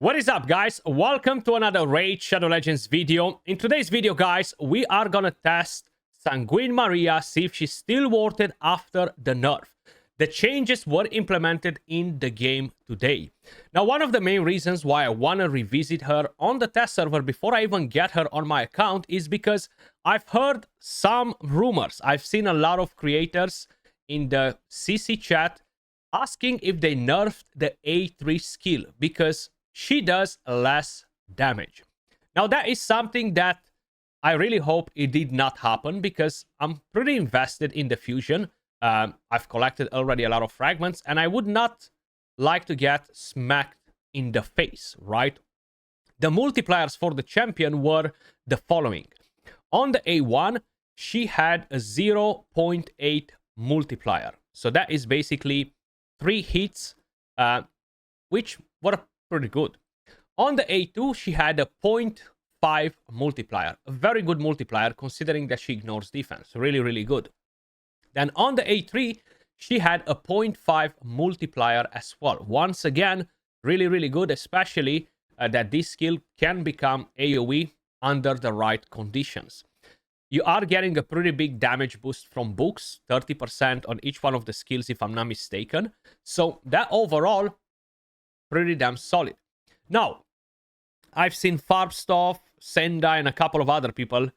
What is up, guys? Welcome to another Raid Shadow Legends video. In today's video, guys, we are gonna test Sanguin Maria, see if she's still worth it after the nerf. The changes were implemented in the game today. Now, one of the main reasons why I want to revisit her on the test server before I even get her on my account is because I've heard some rumors. I've seen a lot of creators in the CC chat asking if they nerfed the A3 skill because she does less damage. Now, that is something that I really hope it did not happen because I'm pretty invested in the fusion. I've collected already a lot of fragments and I would not like to get smacked in the face, right? The multipliers for the champion were the following. On the A1, she had a 0.8 multiplier. So that is basically 3 hits, which were pretty good. On the A2, she had a 0.5 multiplier. A very good multiplier considering that she ignores defense. Really, really good. Then on the A3, she had a 0.5 multiplier as well. Once again, really, really good, especially that this skill can become AoE under the right conditions. You are getting a pretty big damage boost from books, 30% on each one of the skills if I'm not mistaken. So that overall, pretty damn solid. Now, I've seen Farbstoff, Sendai, and a couple of other people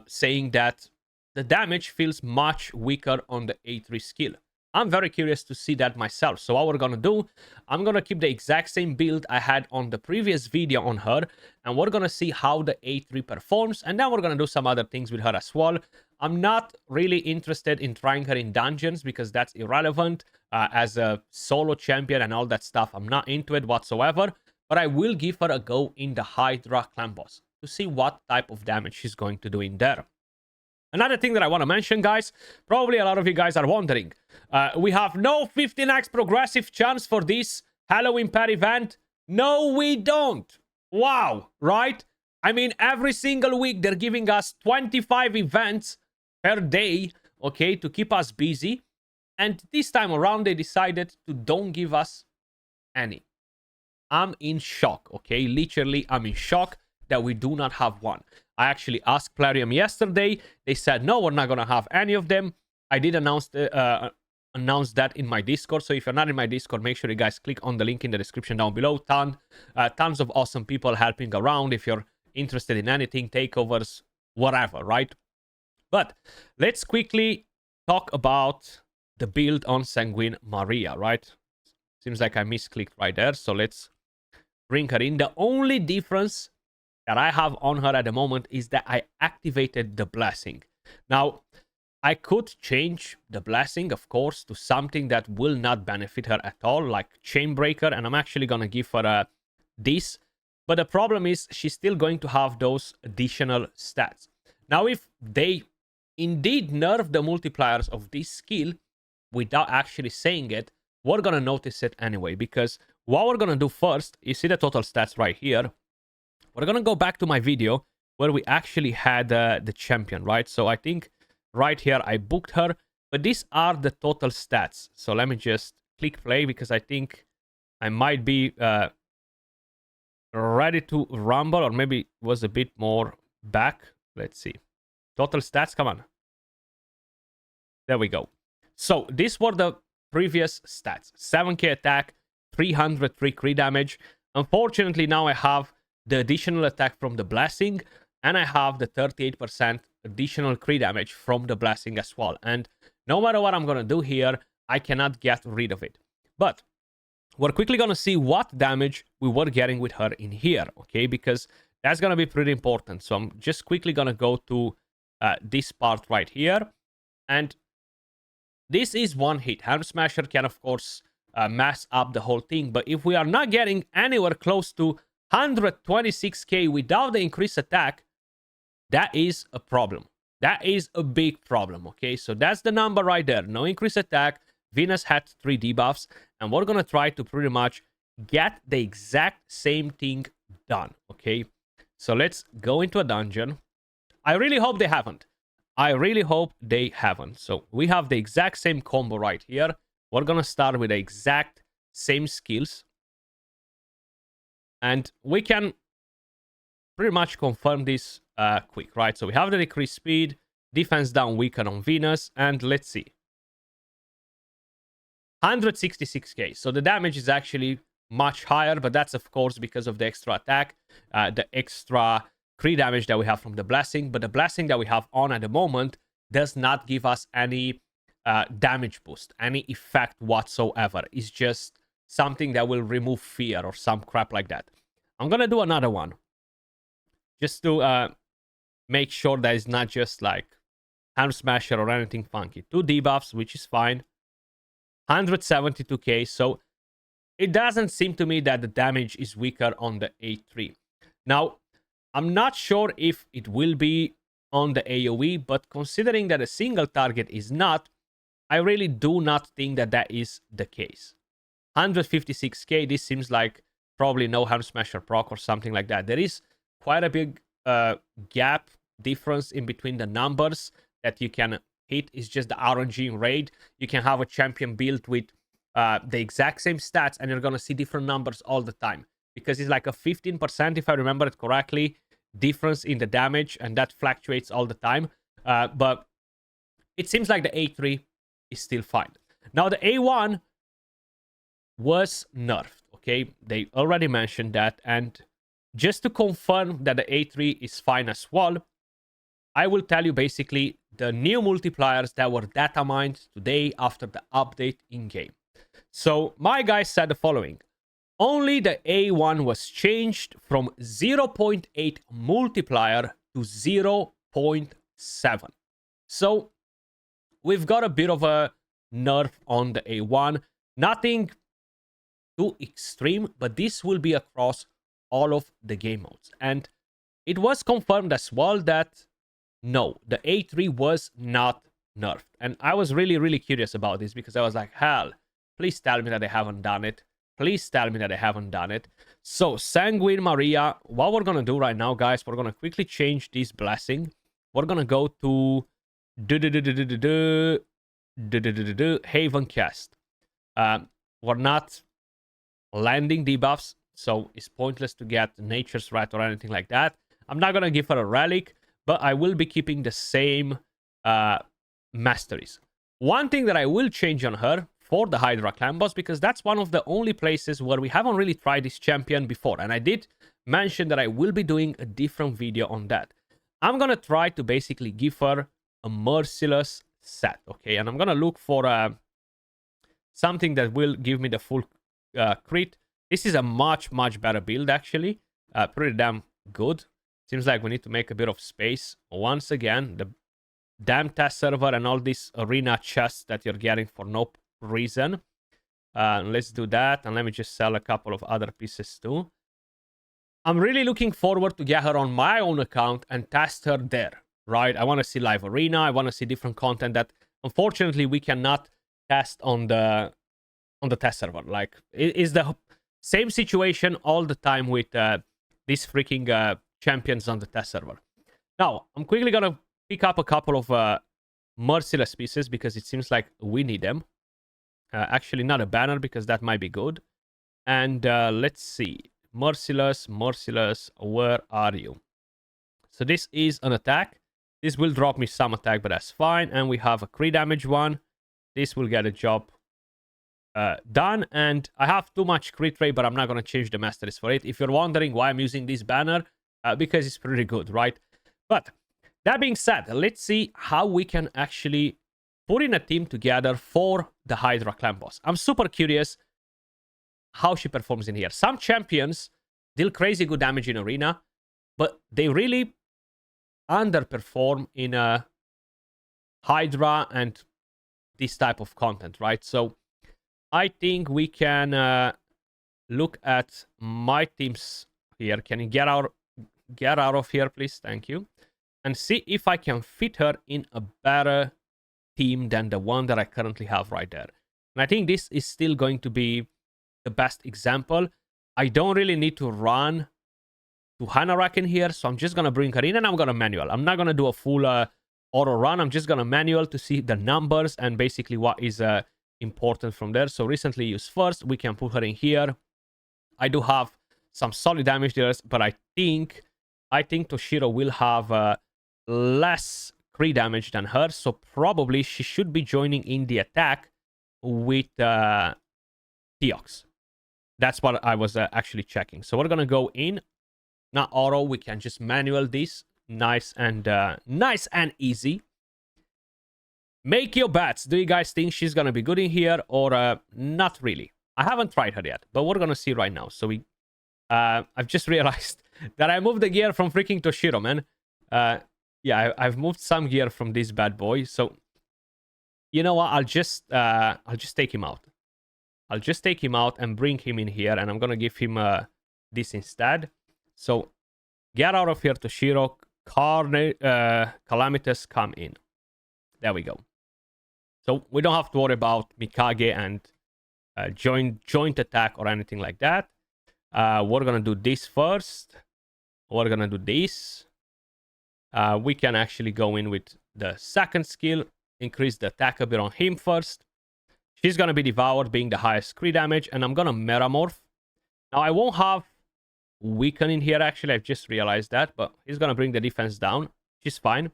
saying that the damage feels much weaker on the A3 skill. I'm very curious to see that myself. So what we're gonna do, I'm gonna keep the exact same build I had on the previous video on her, and we're gonna see how the A3 performs, and then we're gonna do some other things with her as well. I'm not really interested in trying her in dungeons because that's irrelevant. As a solo champion and all that stuff, I'm not into it whatsoever, but I will give her a go in the Hydra clan boss to see what type of damage she's going to do in there. Another thing that I want to mention, guys, probably a lot of you guys are wondering, we have no 15x progressive chance for this Halloween pair event. No, we don't. Wow, right? I mean, every single week they're giving us 25 events per day, okay, to keep us busy. And this time around, they decided to don't give us any. I'm in shock, okay? Literally, I'm in shock that we do not have one. I actually asked Plarium yesterday. They said, no, we're not going to have any of them. I did announce that in my Discord. So if you're not in my Discord, make sure you guys click on the link in the description down below. Tons of awesome people helping around if you're interested in anything, takeovers, whatever, right? But let's quickly talk about the build on Sanguin Maria, right? Seems like I misclicked right there. So let's bring her in. The only difference that I have on her at the moment is that I activated the blessing. Now, I could change the blessing, of course, to something that will not benefit her at all, like Chainbreaker, and I'm actually going to give her this. But the problem is she's still going to have those additional stats. Now, if they indeed nerf the multipliers of this skill without actually saying it, we're going to notice it anyway, because what we're going to do first, you see the total stats right here. We're going to go back to my video where we actually had the champion, right? So I think right here I booked her, but these are the total stats. So let me just click play because I think I might be ready to rumble, or maybe it was a bit more back. Let's see. Total stats, come on. There we go. So these were the previous stats. 7k attack, 303 crit damage. Unfortunately, now I have the additional attack from the blessing, and I have the 38% additional crit damage from the blessing as well. And no matter what I'm going to do here, I cannot get rid of it. But we're quickly going to see what damage we were getting with her in here, okay? Because that's going to be pretty important. So I'm just quickly going to go to this part right here. And this is one hit. Helm Smasher can, of course, mess up the whole thing. But if we are not getting anywhere close to 126k without the increased attack, that is a problem. That is a big problem, okay? So that's the number right there. No increased attack. Venus had 3 debuffs, and we're going to try to pretty much get the exact same thing done, okay? So let's go into a dungeon. I really hope they haven't. I really hope they haven't. So we have the exact same combo right here. We're going to start with the exact same skills. And we can pretty much confirm this quick, right? So we have the decreased speed, defense down weaker on Venus, and let's see. 166k. So the damage is actually much higher, but that's of course because of the extra attack, the extra crit damage that we have from the blessing. But the blessing that we have on at the moment does not give us any damage boost, any effect whatsoever. It's just something that will remove fear or some crap like that. I'm gonna do another one just to make sure that it's not just like Hand Smasher or anything funky. 2 debuffs, which is fine. 172k, so it doesn't seem to me that the damage is weaker on the A3. Now, I'm not sure if it will be on the AoE, but considering that a single target is not, I really do not think that that is the case. 156k, this seems like probably no Hand Smasher proc or something like that. There is quite a big gap difference in between the numbers that you can hit. Is just the RNG in raid. You can have a champion build with the exact same stats and you're gonna see different numbers all the time, because it's like a 15%, if I remember it correctly, difference in the damage, and that fluctuates all the time. But it seems like the A3 is still fine. Now the A1 was nerfed, okay? They already mentioned that, and just to confirm that the A3 is fine as well, I will tell you basically the new multipliers that were data mined today after the update in-game. So my guy said the following: only the A1 was changed from 0.8 multiplier to 0.7. So we've got a bit of a nerf on the A1. Nothing too extreme, but this will be across all of the game modes. And it was confirmed as well that no, the A3 was not nerfed. And I was really curious about this, because I was like, hell, please tell me that they haven't done it. Please tell me that they haven't done it. So, Sanguin Maria, what we're going to do right now, guys, we're going to quickly change this blessing. We're going to go to Haven Cast. We're not landing debuffs, so it's pointless to get Nature's Right or anything like that. I'm not going to give her a relic, but I will be keeping the same masteries. One thing that I will change on her for the Hydra clan boss, because that's one of the only places where we haven't really tried this champion before, and I did mention that I will be doing a different video on that. I'm gonna try to basically give her a merciless set, okay? And I'm gonna look for something that will give me the full crit. This is a much better build, actually. Pretty damn good. Seems like we need to make a bit of space. Once again, the damn test server and all these arena chests that you're getting for no reason. Let's do that, and let me just sell a couple of other pieces too. I'm really looking forward to get her on my own account and test her there, right? I want to see live arena. I want to see different content that unfortunately we cannot test on the test server. Like, it is the same situation all the time with these freaking champions on the test server. Now, I'm quickly gonna pick up a couple of merciless pieces, because it seems like we need them. Actually, not a banner, because that might be good. And let's see. Merciless, where are you? So this is an attack. This will drop me some attack, but that's fine. And we have a crit damage one. This will get a job done. And I have too much crit rate, but I'm not going to change the masteries for it. If you're wondering why I'm using this banner, because it's pretty good, right? But that being said, let's see how we can actually put in a team together for the Hydra clan boss. I'm super curious how she performs in here. Some champions deal crazy good damage in arena, but they really underperform in a Hydra and this type of content, right? So I think we can look at my teams here. Can you get out of here, please? Thank you. And see if I can fit her in a better team than the one that I currently have right there. And I think this is still going to be the best example. I don't really need to run to Hanarak in here, so I'm just going to bring her in and I'm going to manual. I'm not going to do a full auto run. I'm just going to manual to see the numbers and basically what is important from there. So recently used first, we can put her in here. I do have some solid damage dealers, but I think Toshiro will have less crit damage than her, so probably she should be joining in the attack with Theox. That's what I was actually checking. So we're gonna go in, not auto. We can just manual this, nice and easy. Make your bets. Do you guys think she's gonna be good in here or not really? I haven't tried her yet, but we're gonna see right now. So I've just realized that I moved the gear from freaking Toshiro, man. Yeah, I've moved some gear from this bad boy. So you know what? I'll just take him out. I'll just take him out and bring him in here, and I'm gonna give him this instead. So get out of here, Toshiro. Calamitous, come in. There we go. So we don't have to worry about Mikage and joint attack or anything like that. We're gonna do this first. We're gonna do this. We can actually go in with the second skill, increase the attack a bit on him first. She's gonna be devoured, being the highest crit damage, and I'm gonna metamorph. Now I won't have weaken in here, actually. I've just realized that, but he's gonna bring the defense down, which is fine.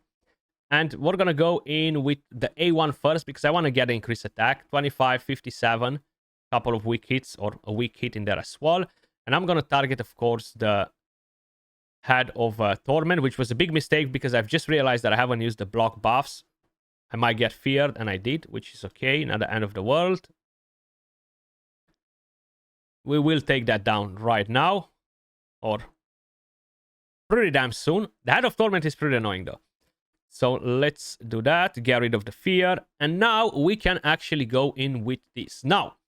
And we're gonna go in with the A1 first because I want to get an increased attack. 25, 57, couple of weak hits or a weak hit in there as well. And I'm gonna target, of course, the head of Torment, which was a big mistake because I've just realized that I haven't used the block buffs. I might get feared, and I did, which is okay. Not the end of the world. We will take that down right now, or pretty damn soon. The head of Torment is pretty annoying, though. So let's do that, get rid of the fear, and now we can actually go in with this. Now,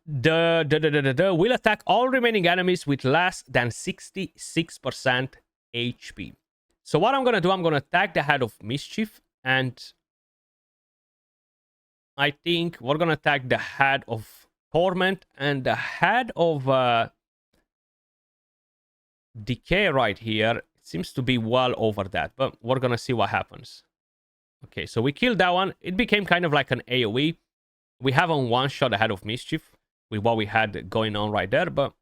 the will attack all remaining enemies with less than 66% HP. So what I'm gonna do, I'm gonna attack the head of Mischief, and I think we're gonna attack the head of Torment and the head of Decay right here. Seems to be well over that, but we're gonna see what happens. Okay, so we killed that one. It became kind of like an AoE. We haven't one-shot ahead of Mischief with what we had going on right there, but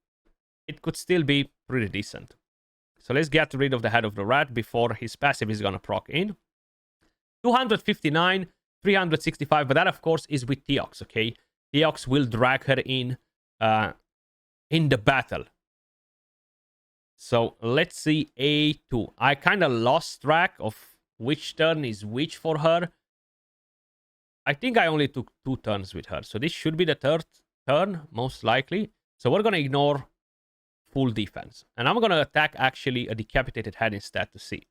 it could still be pretty decent. So let's get rid of the head of the rat before his passive is gonna proc in. 259, 365, but that of course is with Theox, okay? Theox will drag her in the battle. So let's see A2. I kind of lost track of which turn is which for her. I think I only took 2 turns with her. So this should be the third turn, most likely. So we're going to ignore full defense. And I'm going to attack actually a decapitated head instead to see.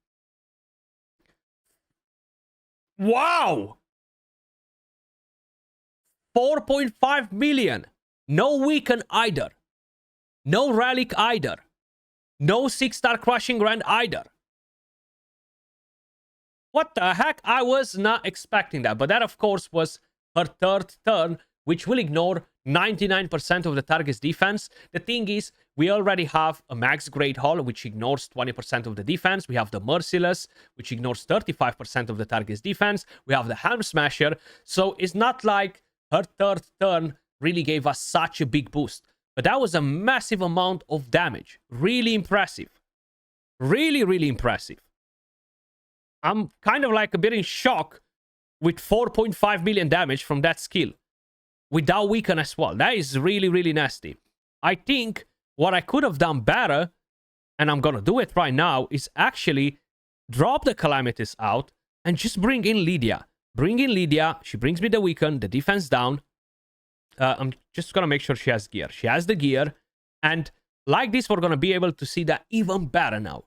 Wow! 4.5 million. No weaken either. No relic either. No 6-star crushing grand either. What the heck? I was not expecting that. But that, of course, was her third turn, which will ignore 99% of the target's defense. The thing is, we already have a max Great Hall, which ignores 20% of the defense. We have the Merciless, which ignores 35% of the target's defense. We have the Helm Smasher. So it's not like her third turn really gave us such a big boost. But that was a massive amount of damage. Really impressive. Really, really impressive. I'm kind of like a bit in shock with 4.5 million damage from that skill. Without weaken as well. That is really, really nasty. I think what I could have done better, and I'm gonna do it right now, is actually drop the Calamities out and just bring in Lydia. Bring in Lydia. She brings me the weaken, the defense down. I'm just gonna make sure she has gear. She has the gear. And like this, we're gonna be able to see that even better now.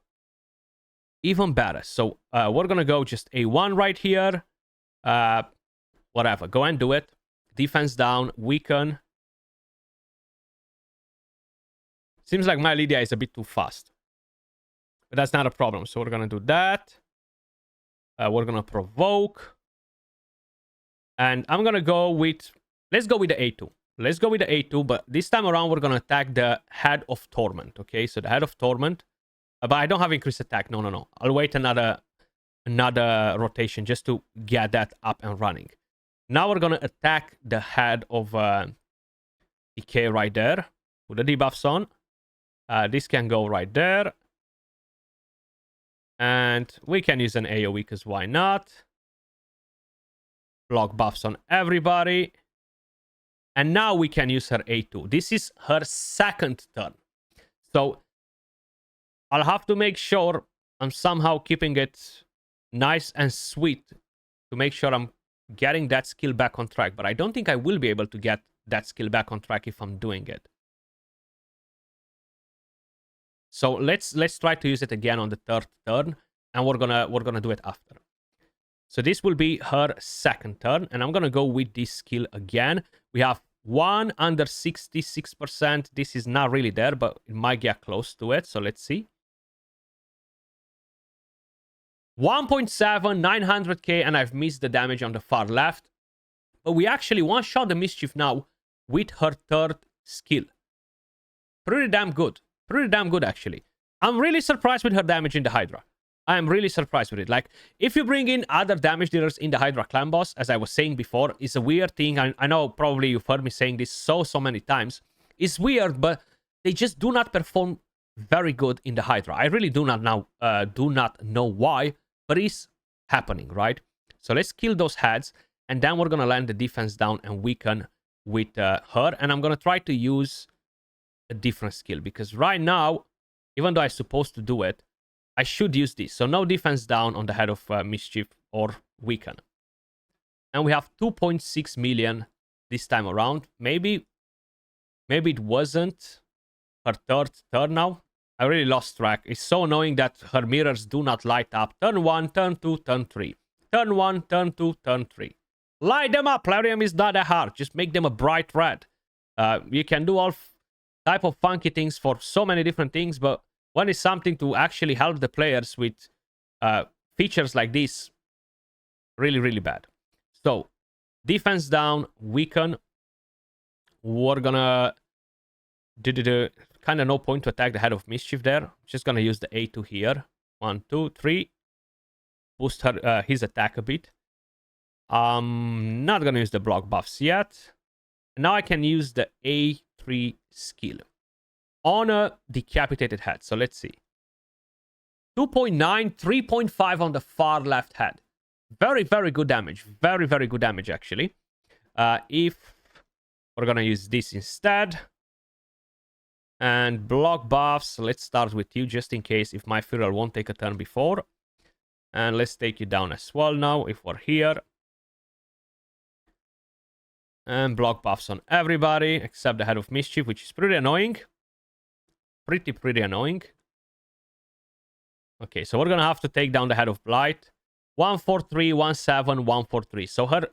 Even better. So we're gonna go just A1 right here. Whatever. Go and do it. Defense down. Weaken. Seems like my Lydia is a bit too fast. But that's not a problem. So we're gonna do that. We're gonna provoke. And I'm gonna go with... Let's go with the A2. Let's go with the A2, but this time around we're gonna attack the head of Torment. Okay, so the head of Torment. But I don't have increased attack. No. I'll wait another rotation just to get that up and running. Now we're gonna attack the head of Decay right there with the debuffs on. This can go right there. And we can use an AoE because why not? Block buffs on everybody. And now we can use her A2. This is her second turn. So I'll have to make sure I'm somehow keeping it nice and sweet to make sure I'm getting that skill back on track. But I don't think I will be able to get that skill back on track if I'm doing it. So let's try to use it again on the third turn, and we're gonna do it after. So this will be her second turn, and I'm gonna go with this skill again. We have one under 66%. This is not really there, but it might get close to it. So let's see. 1.7, 900k, and I've missed the damage on the far left. But we actually one-shot the Mischief now with her third skill. Pretty damn good. Pretty damn good, actually. I'm really surprised with her damage in the Hydra. I am really surprised with it. Like, if you bring in other damage dealers in the Hydra clan boss, as I was saying before, it's a weird thing. I know probably you've heard me saying this so many times. It's weird, but they just do not perform very good in the Hydra. I really do not know why, but it's happening, right? So let's kill those heads, and then we're gonna land the defense down and weaken with her. And I'm gonna try to use a different skill, because right now, even though I'm supposed to do it, I should use this. So no defense down on the head of Mischief or weaken. And we have 2.6 million this time around. Maybe it wasn't her third turn now. I really lost track. It's so annoying that her mirrors do not light up. Turn 1, turn 2, turn 3. Turn 1, turn 2, turn 3. Light them up. Plarium is not that hard. Just make them a bright red. You can do all type of funky things for so many different things, but when it's something to actually help the players with features like this, really bad. So defense down, weaken. We're gonna do kind of no point to attack the head of Mischief there. Just gonna use the A2 here. 1, 2, 3. Boost her his attack a bit. Not gonna use the block buffs yet. Now I can use the A3 skill on a decapitated head. So let's see. 2.9, 3.5 on the far left head. Very good damage. Very good damage, actually. If we're gonna use this instead. And block buffs. Let's start with you, just in case if my Führer won't take a turn before. And let's take you down as well now, if we're here. And block buffs on everybody, except the head of Mischief, which is pretty annoying. Pretty annoying. Okay, so we're gonna have to take down the head of Blight. 143, 17, 143. So her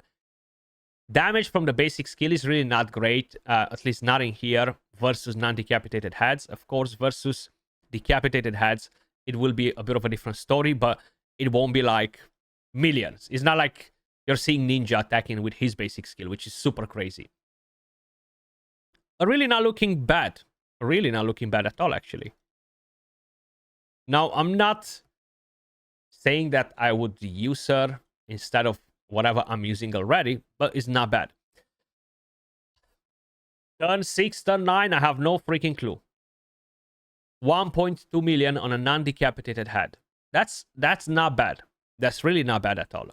damage from the basic skill is really not great, at least not in here, versus non-decapitated heads. Of course, versus decapitated heads, it will be a bit of a different story, but it won't be like millions. It's not like you're seeing Ninja attacking with his basic skill, which is super crazy. Really not looking bad. Really not looking bad at all, actually. Now, I'm not saying that I would use her instead of whatever I'm using already, but it's not bad. Turn 6, turn 9, I have no freaking clue. 1.2 million on a non-decapitated head. That's not bad. That's really not bad at all.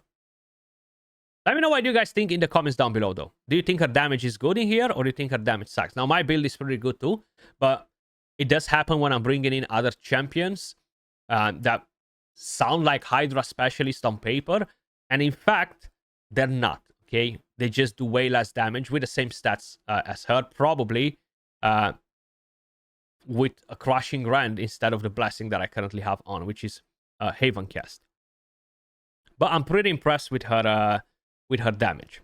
Let me know what you guys think in the comments down below, though. Do you think her damage is good in here, or do you think her damage sucks? Now, my build is pretty good, too. But it does happen when I'm bringing in other champions that sound like Hydra specialists on paper. And in fact, they're not, okay? They just do way less damage with the same stats as her. Probably with a Crushing Rend instead of the Blessing that I currently have on, which is Haven Cast. But I'm pretty impressed with her damage.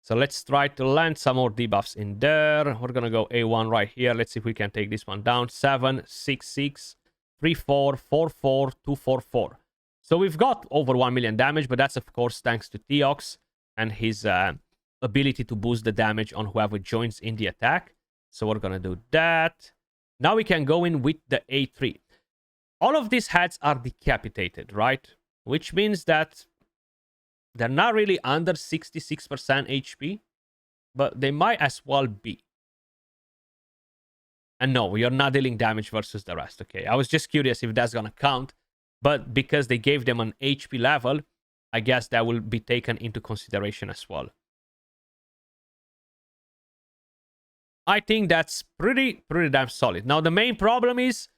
So let's try to land some more debuffs in there. We're gonna go A1 right here. Let's see if we can take this one down. 7, 6, 6, 3, 4, 4, 4, 2, 4, 4. So we've got over 1 million damage, but that's of course thanks to Theox and his ability to boost the damage on whoever joins in the attack. So we're gonna do that. Now we can go in with the A3. All of these heads are decapitated, right? Which means that they're not really under 66% HP, but they might as well be. And no, you're not dealing damage versus the rest, okay? I was just curious if that's gonna count, but because they gave them an HP level, I guess that will be taken into consideration as well. I think that's pretty damn solid. Now, the main problem is,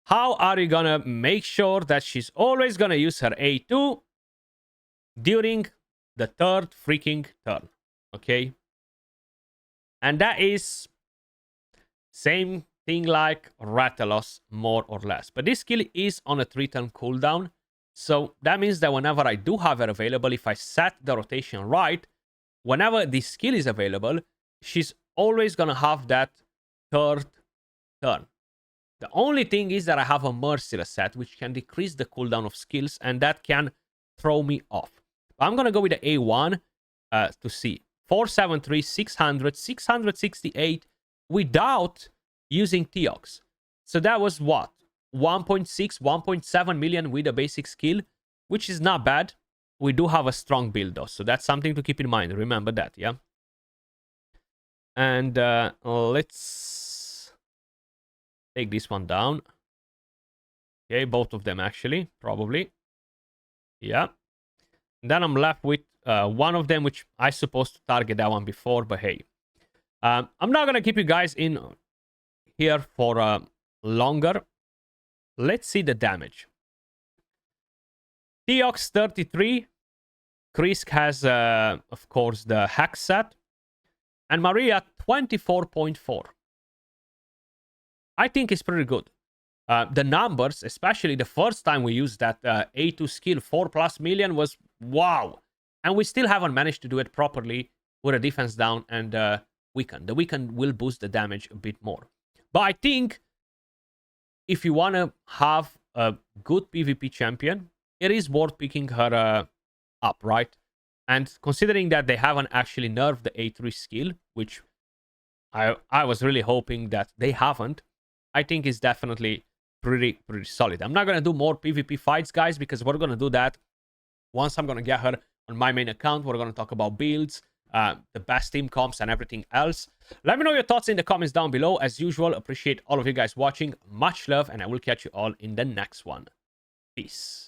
how are you gonna make sure that she's always gonna use her A2 during the third freaking turn, okay? And that is same thing like Rathalos, more or less. But this skill is on a 3-turn cooldown, so that means that whenever I do have her available, if I set the rotation right, whenever this skill is available, she's always gonna have that third turn. The only thing is that I have a Merciless set, which can decrease the cooldown of skills, and that can throw me off. I'm gonna go with the A1 to see. 473, 600, 668 without using Theox. So that was what? 1.6, 1.7 million with a basic skill, which is not bad. We do have a strong build though, so that's something to keep in mind. Remember that, yeah? And let's take this one down. Okay, both of them actually, probably. Yeah. And then I'm left with one of them, which I supposed to target that one before, but hey. I'm not going to keep you guys in here for longer. Let's see the damage. Theox 33. Krisk has, of course, the Hex set. And Maria 24.4. I think it's pretty good. The numbers, especially the first time we used that A2 skill, 4+ million, was wow. And we still haven't managed to do it properly with a defense down and weaken. The weaken will boost the damage a bit more. But I think if you want to have a good PvP champion, it is worth picking her up, right? And considering that they haven't actually nerfed the A3 skill, which I was really hoping that they haven't, I think it's definitely pretty solid. I'm not going to do more PvP fights, guys, because we're going to do that once I'm going to get her on my main account. We're going to talk about builds, the best team comps, and everything else. Let me know your thoughts in the comments down below. As usual, appreciate all of you guys watching. Much love, and I will catch you all in the next one. Peace.